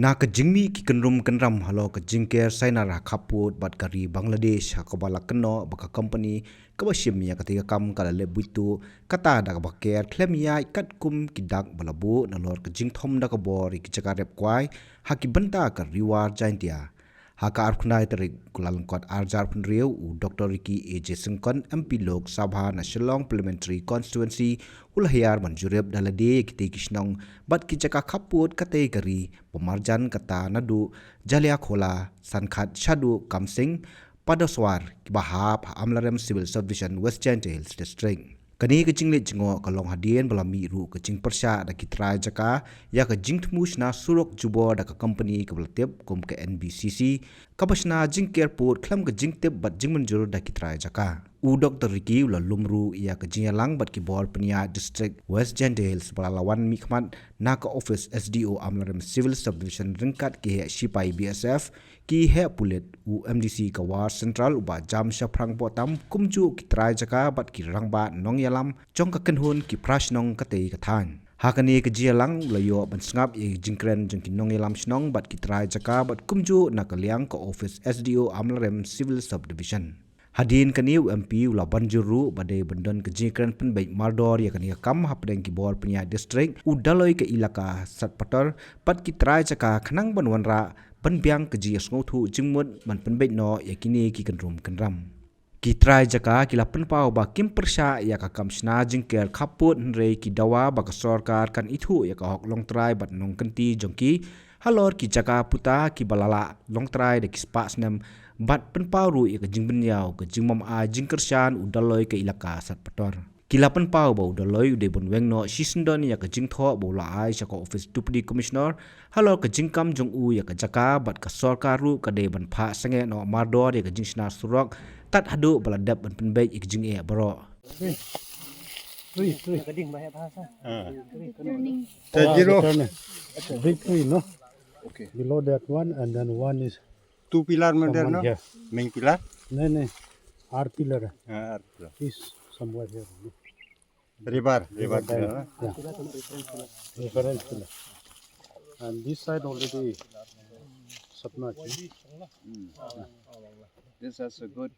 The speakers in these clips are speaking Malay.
Na ka jingmi ki kenrum kenram halo ka jingker saina ra khaput bat kari Bangladesh hakobala keno baka company ka bashim ya katika kam kala le buitu kata da ka baker klem ya kat kum kidak balabu na lor ka jingthom da ka bor ki chaka rep kwai haki banta ka riwar jaintia haka arkunai tarik kulalangkot arjar punriu u Dr. Ricky AJ Singkon MP Lok Sabha na Shillong Parliamentary Constituency ulahiyar manjurib dalade kiti kishnong bat kichaka khaput kate kari pemarjan kata nadu jalia khola sankhat shadu kamsing padoswar kibahap amlarem civil subdivision West Gentle Hills District kani ke jingli jingo kalong hadien balami ru ke jing persya da kitrai jaka ya ke jing tmus na surok jubo da ka company ke belatip kum ke NBCC kabasna jing airport klam ke jing tip bat jing menjur da kitrai jaka u Dr. Ricky ula lumru ya ke jing lang bat ki bor penia district West Gentle balalawan mikmat na ka office SDO amlarem civil subdivision ringkat ke shipai BSF ki he pulet u MDC ka war central uba jam shaprang potam kumju kitrai jaka bat ki rangba nong yalam jong ka kenhun ki prashnong ka tei ka than hakani ka jialang layo ban sngap e jingkren jong ki nong yalam shnong bat kitrai jaka bat kumju na ka liang ka office SDO amlarem civil subdivision hadin kani MP ula banjuru bade bandon ke jingkren penbai mardor ya kani kam hapdeng ki bor penya district u daloi ke ilaka satpator pat kitrai jaka khnang banwanra penbiang keji asngothu jingmut man penbet no yakini ki kanrum kanram ki trai jaka ki lapen pau ba kim persha ya ka kamsna jingker khaput nre ki dawa ba ka sarkar kan ithu ya ka hok long trai bat nong kanti jongki halor ki jaka puta ki balala long trai de ki spa snam bat pen pau ru ya ka jingben yaw ka jingmam a jingkershan udaloi ke ilaka satpator kilapan pau bau daloi ude bonweng no shisndon ya ka jingtho bola ai cha ko office deputy commissioner halo ka jingkam jong u ya ka jaka bat ka sarkaru ka de ban pha sange no mardor ya ka jingsna surok tat hadu baladap ban penbai ik jing e baro Keding banyak bahasa. Zero. Big tree, no? Okay. Below that one, and then one is Two pillar there, someone no? here. Main pillar. No, our pillar Pillar. is somewhere here. No? River pillar. Yeah. Reference pillar. And this side already submerged. This has a good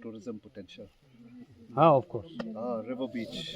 tourism potential. Ah, of course. River beach.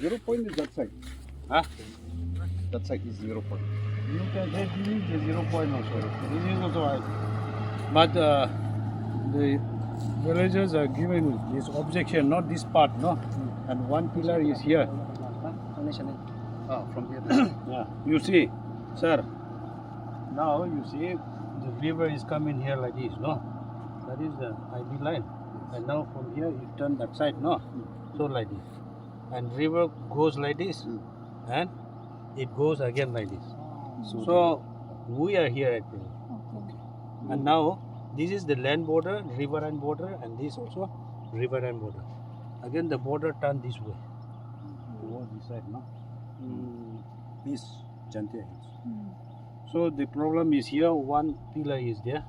0 point is that side. Huh? That side is 0 point. You can say this is the 0 point also. This is also high. But the villagers are giving this objection, not this part, no? And one pillar is here. From here. Yeah. You see, sir. Now you see the river is coming here like this, no? That is the ID line. And now from here you turn that side, no? So like this. And river goes like this. And it goes again like this. So we are here actually. And now this is the land border, riverine border, and this also riverine border. Again the border turn this way. Towards this side, no? This Jantia Hills. So the problem is here, one pillar is there,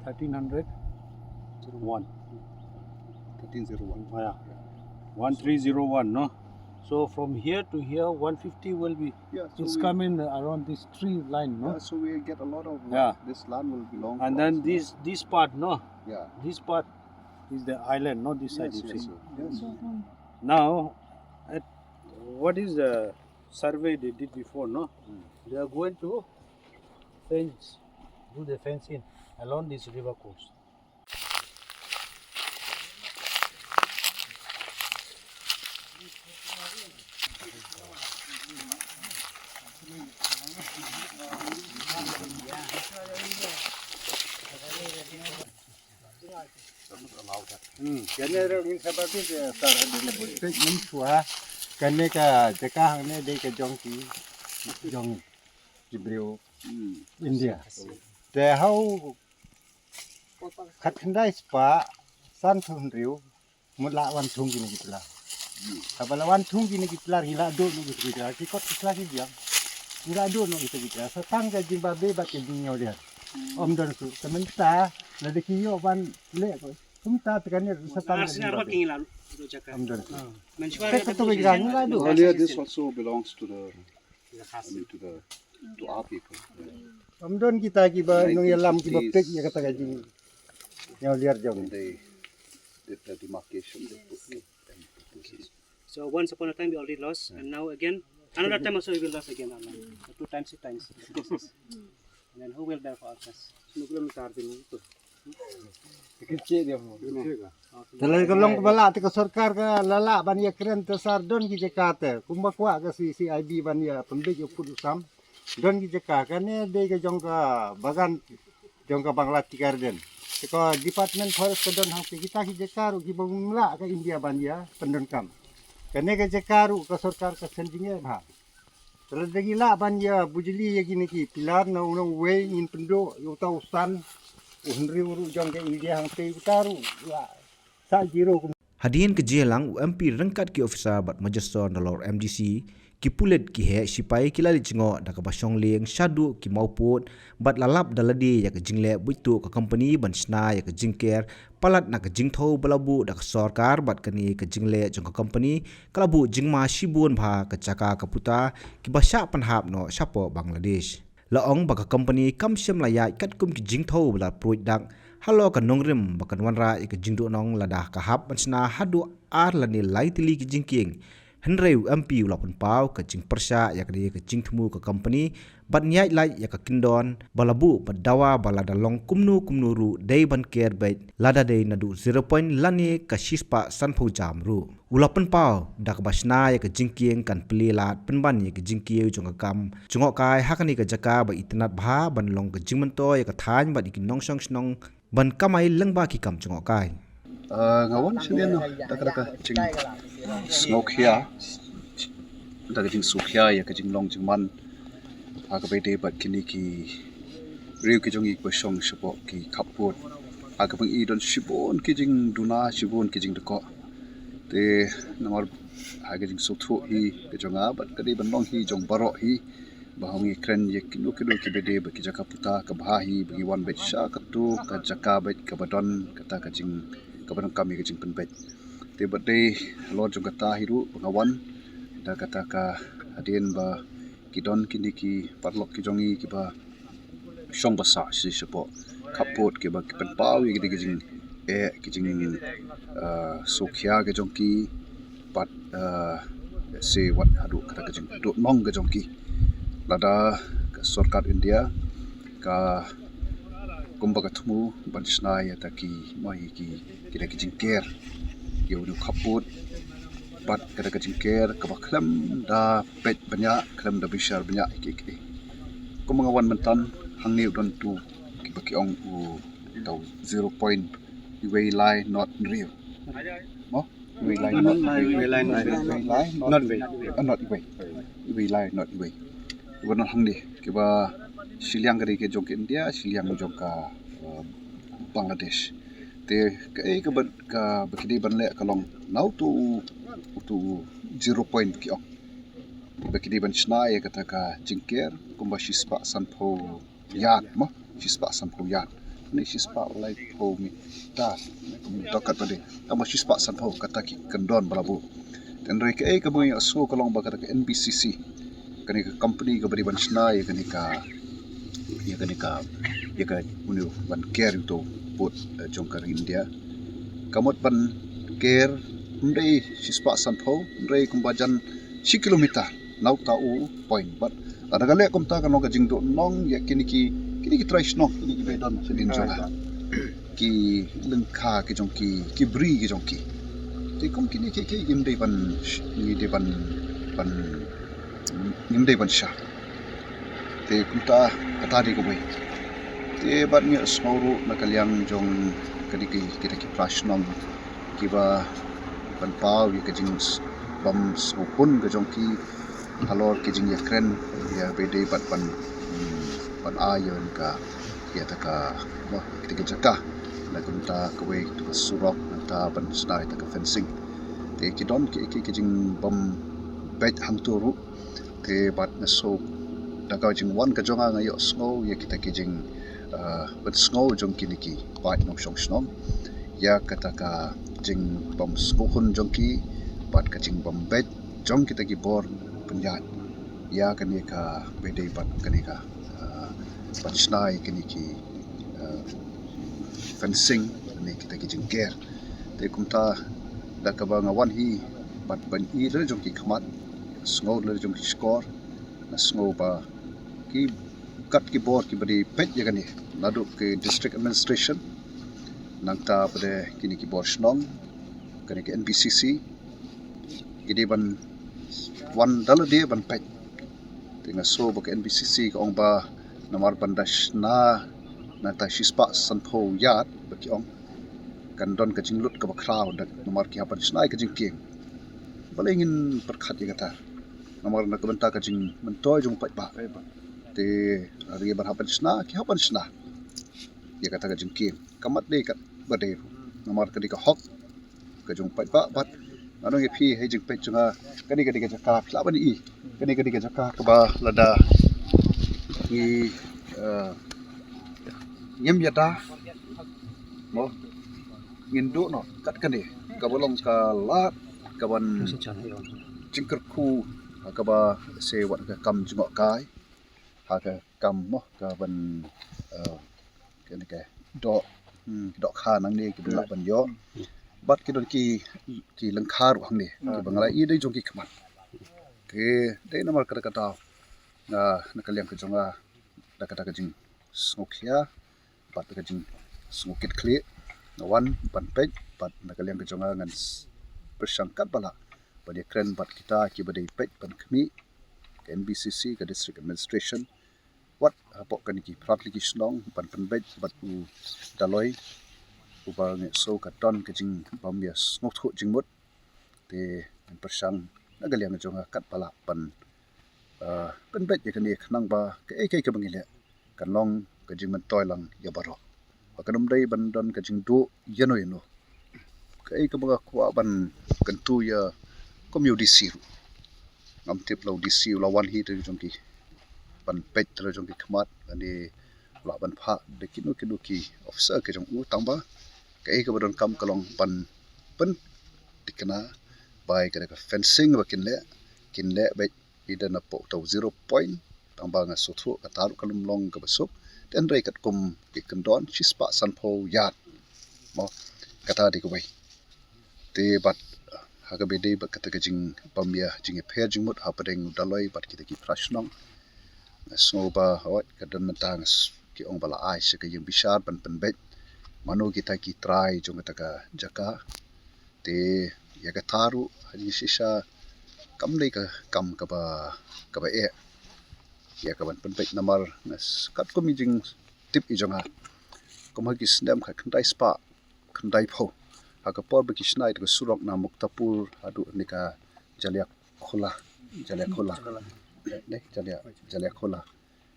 1301. 1301. Yeah. 1301, no? So from here to here, 150 will be, Yeah, so it's we- coming around this tree line, no? So we get a lot of Yeah. This land will belong. And to then us. this part, no? Yeah. This part is the island, not this side, Yes, you yes, see. yes. Now, what is the survey they did before, no? They are going to fence, do the fencing along this river course. Kanya rin seperti sar ada ni chua. Kanya ka jaka hang ne de ka jong ki jong Jibril India. Te hau khat khandai spa san thun riu mula wan thung gini gitla. Kabala wan thung gini gitla hila do no gitla ki kot gitla ki biang. Hila do no gitla. Satang ka Zimbabwe ba ke dinyo dia. Om don su temen ta la de ki yo ban le ko kumta tekan ni setang. Arsenal apa kini lalu do jaka. Amdon. Mensuara Tek tu bagi lah tu. Earlier, this also belongs to the, to our people. Amdon kita kiba nung yalam kiba pek ya kata gaji. Yang liar jong. They did the demarcation. They put this. So once upon a time we already lost, and now again another time also we will lose again. Allah. 2 times, 3 times. And then who will bear for us? Terlalu kelong kepala te sorkar ka lala ban ya keren te sardon ki Jakarta. Kumba kwa ka si CIB ban ya pembek yo pudusam. Don ki Jakarta ne de ka jong ka bagan jong ka Bangladesh garden. Ko Department Forest ka don hang kita ki Jakarta ki bangla ka India ban ya pendon kam. Kene ka Jakarta ka sorkar ka sendinge bha. Terlalu gila ban ya bujili ya gini ki pilar na unang way in pendo yo tau stan. Unri uru jong ke India hang te utaru. Sa jiro Hadian ke jelang UMP rengkat ki officer bat Majestor Nalor MDC ki pulet ki he sipai ki lali cingo da ka basong leng syadu ki mauput bat lalap dalade ya ke jingle buitu ka company ban sna ya ke jingker palat na ke jingtho balabu da ka sarkar bat kani ke jingle jong ka company kalabu jingma shibun bha ka caka ka puta ki basya panhap no sapo Bangladesh laong baka company kam syam layat kat kum ki jingtho bala pruit dak halo ka nongrim bakan wanra ik jingdu nong ladah ka hap bansna hadu ar lani laitili ki jingking henrei UMP ulapun pau ka jing persya ya ka jingthmu ka company bat nyai lai ya ka kindon balabu badawa balada long kumnu ru dei ban ker bait lada dei nadu 0 point lani ka shispa sanpho jamru ulapun pau dak basna ya ka jingking kan pelilat penban ya ka jingkieu jong ka kam jungok kai hakani ka jaka ba itnat bha ban long ka jingmanto ya ka than bat ikin nong song snong ban kamai lengba ki kam jungok kai Ngawan sini no, taka jing smoke here, taka jing smoke here ya ka jing long jing man, aga bede bat kini ki riu ki jong ik basong sipo ki kaput, aga pang idon sibon ki jing duna sibon ki jing deko, te namar aga jing sotu hi ki jong bat kadi ban long hi jong barok hi, bahongi kren ye kinu ki bede bat ki jaka puta ka bahi bagi wan bet sha katu ka jaka bet ka badon kata ka jing kabarang kami ke jingpen bet. Tiba deh lor jong kata hiru pengawan da kata ka adien ba kidon kini ki parlok ki jongi ki ba song basa si sepo kapot ki ba ki penpau ki jing ki jing sokya ke jongki pat se wat adu kata ke jing do nong ke jongki lada ka sarkar India ka kumba katmu bansna ya taki mai ki kira ki jingker ki udu kaput bat kada ka jingker ka baklam da pet banyak klam da bishar banyak ki kumangawan mentan hangi udon tu ki baki ong u tau 0 point way line not real mo way line not way line not way line not way wonon hangdi ki ba siliang kari ke jong India siliang jong ka Bangladesh te kai ka bakidi banle kalong now to 0 point ki ong bakidi ban sna ya kata ka jingker kumba shispa sanpho yat mo shispa sanpho yat ni shispa lai pho mi ta dokat tadi tama shispa sanpho kata ki kendon balabu dan rek ka bunyi aso kalong ba kata ka NBCC kani ka company ka bari ban sna ya kani ka unu ban care itu put jongkar India kamot ban care ndai sispa sanpho ndai kumbajan 1 kilometer nau tau point but ada kali komta kan ka jingdo nong ya kini ki try snok kini ki bedon selin jonga ki lengka ki jongki ki bri ki jongki te kom kini ki imdai ban ni de ban imdai ban sha te kumta kata di ko boy te bat ngi snoru na kalyang jong kadiki kita ki prashnom kiba ban pau ki jing bam sopun ka jong ki halor ki jing yakren ya bede bat ban ayon ka ya ta ka mo kita ki jaka na kumta ko we to surok ta ban snai ta ka fencing te ki don ki jing bam bet hang turu te bat na so da ka jing wan ka jonga ngayo snow ya kita ki jing but snow jong kini ki pat no song snom ya kata ka jing bom skohun jongki bat ka jing bom bet jong kita ki bor penjat ya kani ka bede bat kani ka bat snai kani ki fencing ni kita ki jing ger te kumta da ka ba ngawan hi bat ban i le jongki khamat sngo le jongki score na sngo ba ki kat ki bor ki bade pet ya kani nadu ke district administration nangta pada kini ki bor snong kani ki NBCC gede ban wan dal dia ban pet tinga so ba ke NBCC ka ong ba namar bandash na ta shispa sanpho yat ba ki ong kan don ka jinglut ka ba crowd namar ki hapan snai ka jingking balengin perkhat ya kata namar na ka banta ka jing mentoy jung pat ba te ari ban hapan sna ki hapan sna ya kata ka jingking kamat de kat bade namar ka di ka hok ka jung pat ba bat ano nge phi he jing pet chunga kani ka jaka phla bani i kani ka jaka ka ba lada ni nyem yata mo ngindu no kat kani ka bolong ka lat ka ban jingker khu ka ba se wat ka kam jungok kai ha ka kam mo ka ban kani ka do kha nang ni ki la ban yo bat ki don ki langkhar hang ni ki bangala I dei jong ki khamat ke dei namar kata kata na nakaliang ka jonga da kata ka jing smokia bat ka jing smokit kle na wan ban pej bat nakaliang ka jonga ngan persangkat bala pada kren bat kita ki badai pej ban khmi ke NBCC ka district administration wat apok kan ki pratli ki snong ban pej bat u daloi uba nge so ka ton ka jing bambias ngok thu jingmut te persang nagaliang jonga kat pala pan bet ya kan khnang ba ke ka bangile kan long ka jing man toy lang ya baro ba kanum dai ban don ka jing du yano yano ka baga kwa ban kan tu ya community siru ngam tip lo di siu lawan hi te jongki ban pet ter jongki khmat ani la ban pha de kinu ki officer ke jong u tangba ka badon kam kalong pan tikna bai ka fencing ba kin le ba ida na po to 0 point tangba nga sothu ka taru kalum long ka basuk ten rei kat kum ikendon chispa sanpho yat mo kata di ko bai te bat haga bede ba kata ka jing pamya jing pher jing mut hapadeng daloi bat kita ki prashnong so ba hawat kadan matang ki ong bala ai se ka jing bishar ban bet manu kita ki try jong ka jaka te ya ka taru haji sisa kam le ka kam ka ba e ya ka ban bet namar nas kat ko mi jing tip I jonga ko ma ki snam kha khandai spa khandai pho aga por ba ki snai ka surok na muktapur adu nika jalia khola ne jalia khola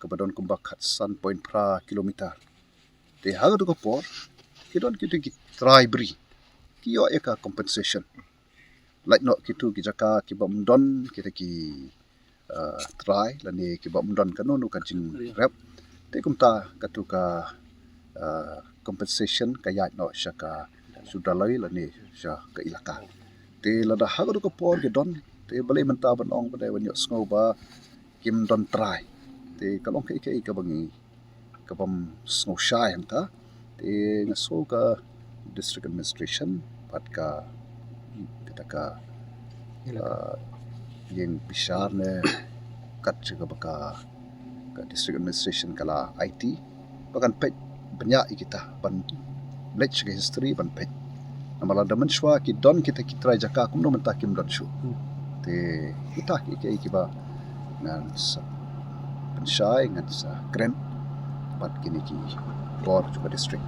ka badon kumba khat san point pra kilometer te haga du ko por kidon ki try bri ki yo eka compensation like no kitu ki jaka ki bam don kita ki try lani ki bam don kanu ka jing rep te kumta katu ka compensation kaya no shaka sudah lai lani sha ka ilaka te lada haga ko por ke don te balai menta ban ong pada wanyo sngo ba kim don try te kalong ke ka bangi ka bam snow shy hanta te ngaso ka district administration pat ka kita ka yang bishar ne kat juga baka ka district administration kala IT bakan pet banyak kita ban let's ke history ban pet namala daman shwa ki don kita ki try jaka kum no menta kim don shu te kita ki ba ngan sa penshai ngan sa grand bat kini ki bor juga district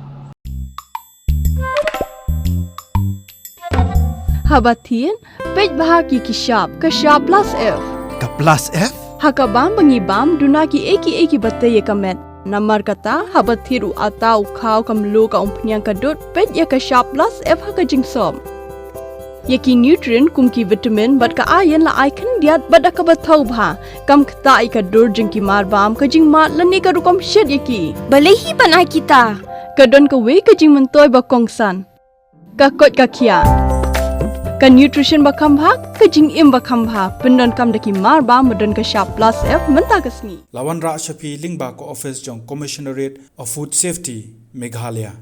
Habatin pej bahaki ki shop plus F Ka plus F hakabam bangi bam dunaki eki batte ye kamet namar kata habathiru atau khau kam lo ka umpnyang kadut pet ya ka sharp plus F haka jingsom yaki nutrient kum ki vitamin bat ka iron la icon diat bat ka bathau bha kam khta I ka dur jing ki mar bam ka jing mat lani ka rukom shed yaki Balehi banai kita. kadon ka we ka jing mentoy ba kongsan ka kot ka khia ka nutrition bakam bha ka jing im bakam bha pendon kam daki mar ba modon ka sharp plus f menta kasni Lawan Ra Shafi Lingba ko office jong Commissionerate of Food Safety Meghalaya